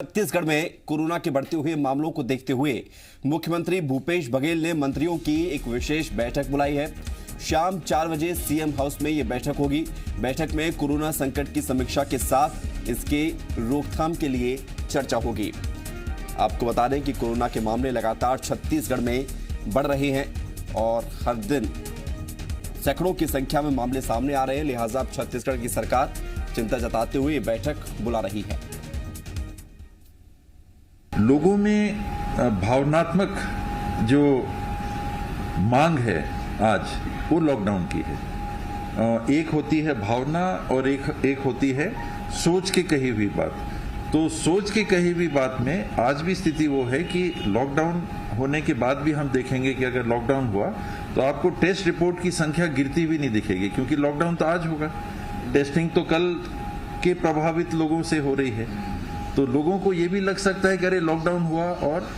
छत्तीसगढ़ में कोरोना के बढ़ते हुए मामलों को देखते हुए मुख्यमंत्री भूपेश बघेल ने मंत्रियों की एक विशेष बैठक बुलाई है। शाम 4 बजे सीएम हाउस में यह बैठक होगी। बैठक में कोरोना संकट की समीक्षा के साथ इसके रोकथाम के लिए चर्चा होगी। आपको बता दें कि कोरोना के मामले लगातार छत्तीसगढ़ में बढ़ रहे हैं और हर दिन सैकड़ों की संख्या में मामले सामने आ रहे हैं। लिहाजा छत्तीसगढ़ की सरकार चिंता जताते हुए बैठक बुला रही है। लोगों में भावनात्मक जो मांग है आज वो लॉकडाउन की है। एक होती है भावना और एक होती है सोच के कही हुई बात। तो सोच के कही हुई बात में आज भी स्थिति वो है कि लॉकडाउन होने के बाद भी हम देखेंगे कि अगर लॉकडाउन हुआ तो आपको टेस्ट रिपोर्ट की संख्या गिरती हुई नहीं दिखेगी, क्योंकि लॉकडाउन तो आज होगा। टेस्टिंग तो कल के प्रभावित लोगों से हो रही है। तो लोगों को ये भी लग सकता है कि अरे लॉकडाउन हुआ और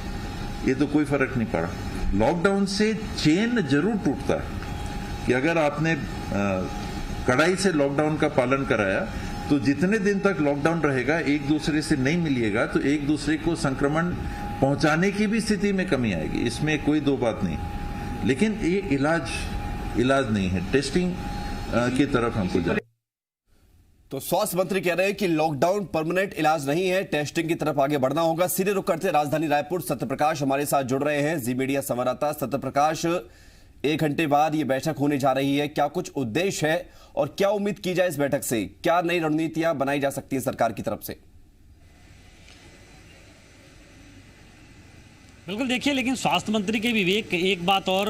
ये तो कोई फर्क नहीं पड़ा। लॉकडाउन से चेन जरूर टूटता है कि अगर आपने कड़ाई से लॉकडाउन का पालन कराया तो जितने दिन तक लॉकडाउन रहेगा, एक दूसरे से नहीं मिलिएगा तो एक दूसरे को संक्रमण पहुंचाने की भी स्थिति में कमी आएगी। इसमें कोई दो बात नहीं। लेकिन ये इलाज नहीं है। टेस्टिंग की तरफ हमको जाना। तो स्वास्थ्य मंत्री कह रहे हैं कि लॉकडाउन परमानेंट इलाज नहीं है, टेस्टिंग की तरफ आगे बढ़ना होगा। सीधे रुक करते राजधानी रायपुर, सत्यप्रकाश हमारे साथ जुड़ रहे हैं, जी मीडिया संवाददाता। सत्यप्रकाश, 1 घंटे बाद ये बैठक होने जा रही है, क्या कुछ उद्देश्य है और क्या उम्मीद की जाए इस बैठक से? क्या नई रणनीतियां बनाई जा सकती है सरकार की तरफ से? बिल्कुल, देखिए, लेकिन स्वास्थ्य मंत्री के विवेक एक बात और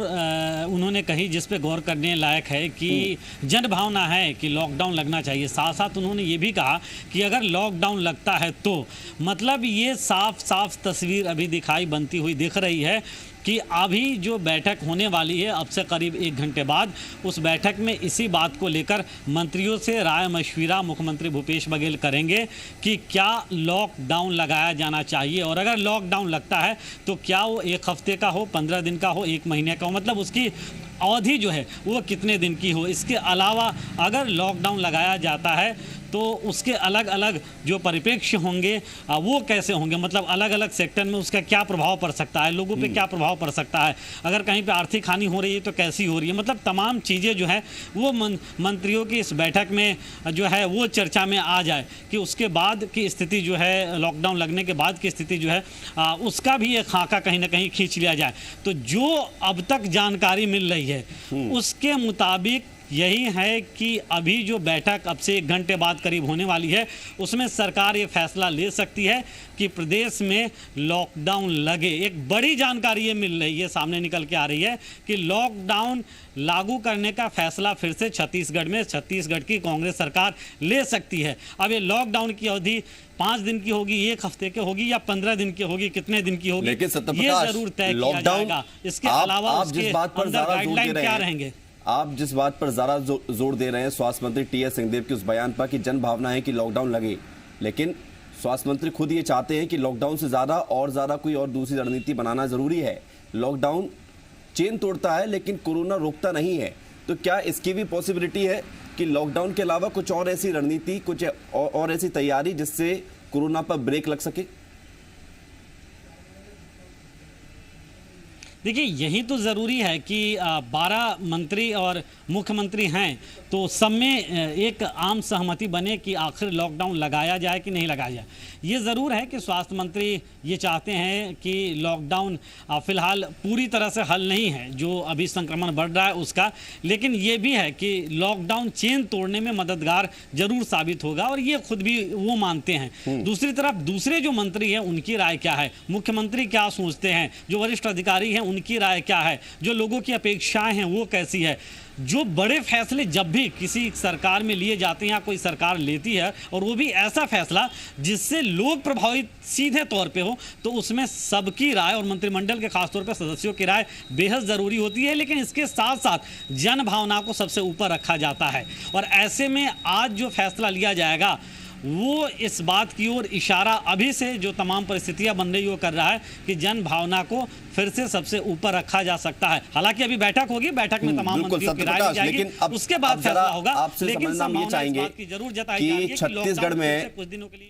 उन्होंने कही जिस पे गौर करने लायक है कि जन भावना है कि लॉकडाउन लगना चाहिए। साथ साथ उन्होंने ये भी कहा कि अगर लॉकडाउन लगता है तो मतलब ये साफ साफ तस्वीर अभी दिखाई बनती हुई दिख रही है कि अभी जो बैठक होने वाली है अब से करीब 1 घंटे बाद, उस बैठक में इसी बात को लेकर मंत्रियों से राय मशविरा मुख्यमंत्री भूपेश बघेल करेंगे कि क्या लॉकडाउन लगाया जाना चाहिए, और अगर लॉकडाउन लगता है तो क्या वो 1 हफ्ते का हो, 15 दिन का हो, 1 महीने का हो, मतलब उसकी अवधि जो है वो कितने दिन की हो। इसके अलावा अगर लॉकडाउन लगाया जाता है तो उसके अलग अलग जो परिप्रेक्ष्य होंगे वो कैसे होंगे, मतलब अलग अलग सेक्टर में उसका क्या प्रभाव पड़ सकता है, लोगों पे क्या प्रभाव पड़ सकता है, अगर कहीं पे आर्थिक हानि हो रही है तो कैसी हो रही है, मतलब तमाम चीज़ें जो है वो मंत्रियों की इस बैठक में जो है वो चर्चा में आ जाए कि उसके बाद की स्थिति जो है, लॉकडाउन लगने के बाद की स्थिति जो है उसका भी एक खाका कहीं ना कहीं खींच लिया जाए। तो जो अब तक जानकारी मिल रही है उसके मुताबिक यही है कि अभी जो बैठक अब से 1 घंटे बाद करीब होने वाली है उसमें सरकार ये फैसला ले सकती है कि प्रदेश में लॉकडाउन लगे। एक बड़ी जानकारी ये मिल रही है, सामने निकल के आ रही है कि लॉकडाउन लागू करने का फैसला फिर से छत्तीसगढ़ की कांग्रेस सरकार ले सकती है। अब ये लॉकडाउन की अवधि 5 दिन की होगी, 1 हफ्ते की होगी या 15 दिन की होगी, कितने दिन की होगी, ये जरूर तय किया जाएगा। इसके अलावा उसके अंदर गाइडलाइन क्या रहेंगे? आप जिस बात पर ज्यादा जोर दे रहे हैं स्वास्थ्य मंत्री टीएस सिंहदेव की उस बयान पर कि जन भावना है कि लॉकडाउन लगे, लेकिन स्वास्थ्य मंत्री खुद ये चाहते हैं कि लॉकडाउन से ज्यादा कोई और दूसरी रणनीति बनाना जरूरी है। लॉकडाउन चेन तोड़ता है लेकिन कोरोना रोकता नहीं है, तो क्या इसकी भी पॉसिबिलिटी है कि लॉकडाउन के अलावा कुछ और ऐसी रणनीति, कुछ और ऐसी तैयारी जिससे कोरोना पर ब्रेक लग सके? देखिए, यही तो ज़रूरी है कि 12 मंत्री और मुख्यमंत्री हैं तो सब में एक आम सहमति बने कि आखिर लॉकडाउन लगाया जाए कि नहीं लगाया जाए। ये ज़रूर है कि स्वास्थ्य मंत्री ये चाहते हैं कि लॉकडाउन फ़िलहाल पूरी तरह से हल नहीं है जो अभी संक्रमण बढ़ रहा है उसका, लेकिन ये भी है कि लॉकडाउन चेन तोड़ने में मददगार जरूर साबित होगा और ये खुद भी वो मानते हैं। दूसरी तरफ दूसरे जो मंत्री हैं उनकी राय क्या है, मुख्यमंत्री क्या सोचते हैं, जो वरिष्ठ अधिकारी हैं उनकी राय क्या है, जो लोगों की अपेक्षाएं हैं वो कैसी है। जो बड़े फैसले जब भी किसी सरकार में लिए जाते हैं या कोई सरकार लेती है और वो भी ऐसा फैसला जिससे लोग प्रभावित सीधे तौर पे हो, तो उसमें सबकी राय और मंत्रिमंडल के खासतौर पर सदस्यों की राय बेहद ज़रूरी होती है। लेकिन इसके साथ साथ जन भावना को सबसे ऊपर रखा जाता है और ऐसे में आज जो फैसला लिया जाएगा वो इस बात की ओर इशारा अभी से जो तमाम परिस्थितियां बन रही वो कर रहा है कि जन भावना को फिर से सबसे ऊपर रखा जा सकता है। हालांकि अभी बैठक होगी, बैठक में तमाम मंत्रियों की राय ली जाएगी, लेकिन अब उसके बाद फैसला होगा। आपसे लेकिन समझना ये चाहेंगे कि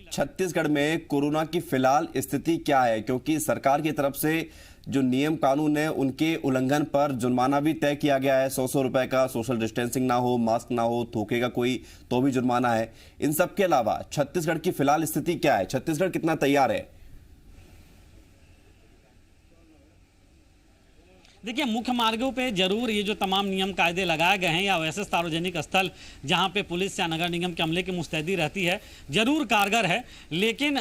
छत्तीसगढ़ में कोरोना की फिलहाल स्थिति क्या है, क्योंकि सरकार की तरफ से जो नियम कानून है उनके उल्लंघन पर जुर्माना भी तय किया गया है। 100 रुपए का, सोशल डिस्टेंसिंग ना हो, मास्क ना हो, थूकेगा कोई तो भी जुर्माना है। इन सब के अलावा छत्तीसगढ़ की फिलहाल स्थिति क्या है? छत्तीसगढ़ कितना तैयार है? देखिए, मुख्य मार्गों पे जरूर ये जो तमाम नियम कायदे लगाए गए हैं या वैसे सार्वजनिक स्थल जहां पे पुलिस या नगर निगम के अमले की मुस्तैदी रहती है, जरूर कारगर है। लेकिन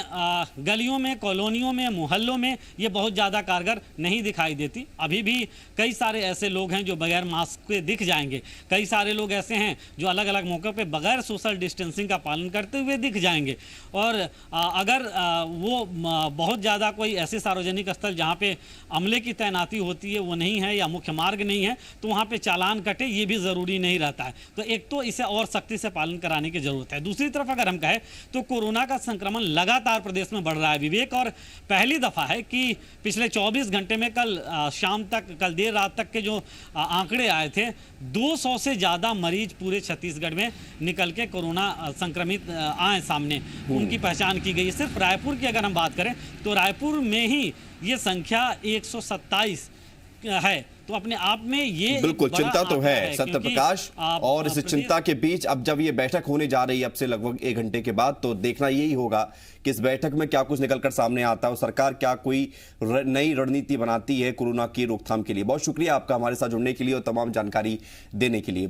गलियों में, कॉलोनियों में, मोहल्लों में ये बहुत ज़्यादा कारगर नहीं दिखाई देती। अभी भी कई सारे ऐसे लोग हैं जो बगैर मास्क के दिख जाएंगे, कई सारे लोग ऐसे हैं जो अलग अलग मौक़ों पर बगैर सोशल डिस्टेंसिंग का पालन करते हुए दिख जाएंगे। और अगर वो बहुत ज़्यादा कोई ऐसे सार्वजनिक स्थल जहाँ पर अमले की तैनाती होती है वो नहीं है या मुख्य मार्ग नहीं है, तो वहां पे चालान कटे ये भी जरूरी नहीं रहता है। तो एक तो इसे और सख्ती से पालन कराने की जरूरत है। दूसरी तरफ अगर हम कहें तो कोरोना का संक्रमण लगातार प्रदेश में बढ़ रहा है विवेक, और पहली दफा है कि पिछले 24 घंटे में कल शाम तक, कल देर रात तक के जो आंकड़े आए थे, 200 से ज्यादा मरीज पूरे छत्तीसगढ़ में निकल के कोरोना संक्रमित आए सामने, उनकी पहचान की गई। सिर्फ रायपुर की अगर हम बात करें तो रायपुर में ही ये संख्या 127 है। तो अपने आप में ये बिल्कुल चिंता तो है सत्य प्रकाश। और इस चिंता के बीच अब जब ये बैठक होने जा रही है अब से लगभग 1 घंटे के बाद, तो देखना यही होगा कि इस बैठक में क्या कुछ निकलकर सामने आता है और सरकार क्या कोई नई रणनीति बनाती है कोरोना की रोकथाम के लिए। बहुत शुक्रिया आपका हमारे साथ जुड़ने के लिए और तमाम जानकारी देने के लिए।